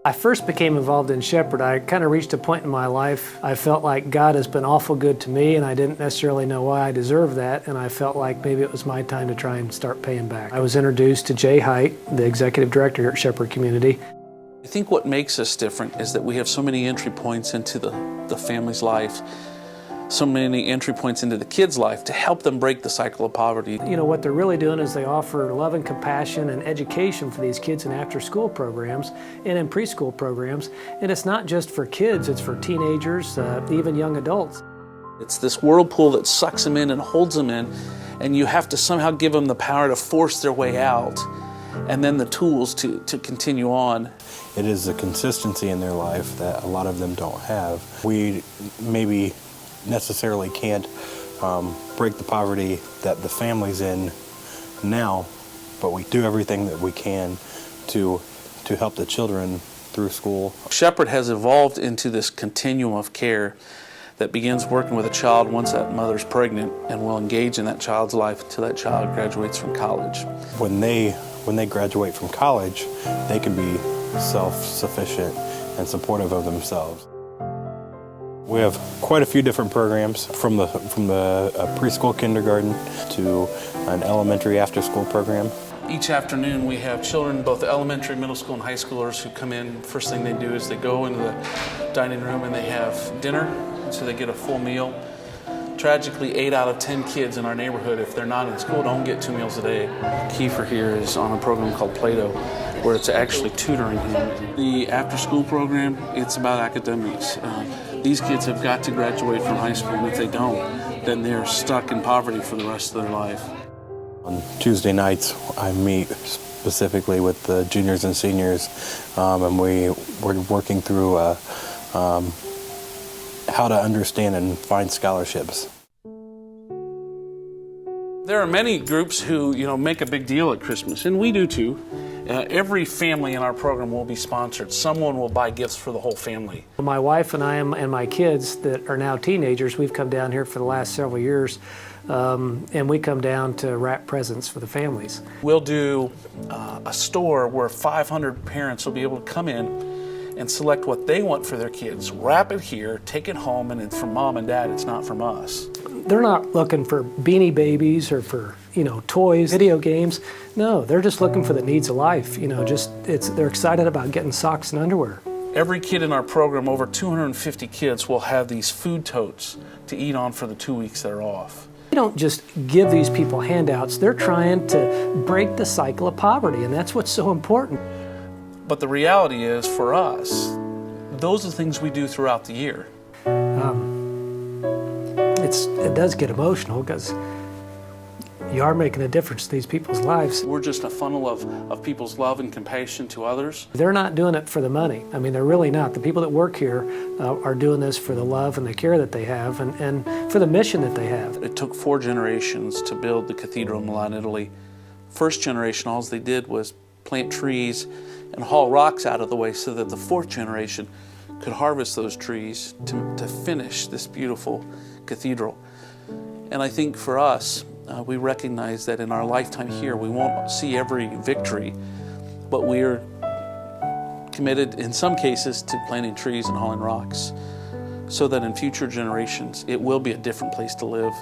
I first became involved in Shepherd. I kind of reached a point in my life, I felt like God has been awful good to me, and I didn't necessarily know why I deserved that, and I felt like maybe it was my time to try and start paying back. I was introduced to Jay Height, the executive director here at Shepherd Community. I think what makes us different is that we have so many entry points into the family's life, so many entry points into the kids' life to help them break the cycle of poverty. You know, what they're really doing is they offer love and compassion and education for these kids in after-school programs and in preschool programs. And it's not just for kids, it's for teenagers, even young adults. It's this whirlpool that sucks them in and holds them in, and you have to somehow give them the power to force their way out, and then the tools to continue on. It is the consistency in their life that a lot of them don't have. We maybe necessarily can't break the poverty that the family's in now, but we do everything that we can to help the children through school. Shepherd has evolved into this continuum of care that begins working with a child once that mother's pregnant and will engage in that child's life until that child graduates from college. When they graduate from college, they can be self-sufficient and supportive of themselves. We have quite a few different programs, from the preschool kindergarten to an elementary after-school program. Each afternoon we have children, both elementary, middle school, and high schoolers, who come in. First thing they do is they go into the dining room and they have dinner, so they get a full meal. Tragically, 8 out of 10 kids in our neighborhood, if they're not in school, don't get 2 meals a day. Kiefer here is on a program called Play-Doh, where it's actually tutoring him. The after-school program, it's about academics. These kids have got to graduate from high school, and if they don't, then they're stuck in poverty for the rest of their life. On Tuesday nights, I meet specifically with the juniors and seniors, and we're working through how to understand and find scholarships. There are many groups who, make a big deal at Christmas, and we do too. Every family in our program will be sponsored. Someone will buy gifts for the whole family. My wife and I and my kids that are now teenagers, we've come down here for the last several years, and we come down to wrap presents for the families. We'll do a store where 500 parents will be able to come in and select what they want for their kids, wrap it here, take it home, and it's from mom and dad, it's not from us. They're not looking for Beanie Babies or for, toys, video games. No, they're just looking for the needs of life. They're excited about getting socks and underwear. Every kid in our program, over 250 kids, will have these food totes to eat on for the 2 weeks they're off. We don't just give these people handouts, they're trying to break the cycle of poverty, and that's what's so important. But the reality is, for us, those are the things we do throughout the year. It does get emotional because you are making a difference in these people's lives. We're just a funnel of people's love and compassion to others. They're not doing it for the money. I mean, they're really not. The people that work here are doing this for the love and the care that they have and for the mission that they have. It took 4 generations to build the cathedral in Milan, Italy. First generation, all they did was plant trees and haul rocks out of the way so that the 4th generation could harvest those trees to finish this beautiful cathedral. And I think for us, we recognize that in our lifetime here, we won't see every victory, but we're committed in some cases to planting trees and hauling rocks so that in future generations, it will be a different place to live.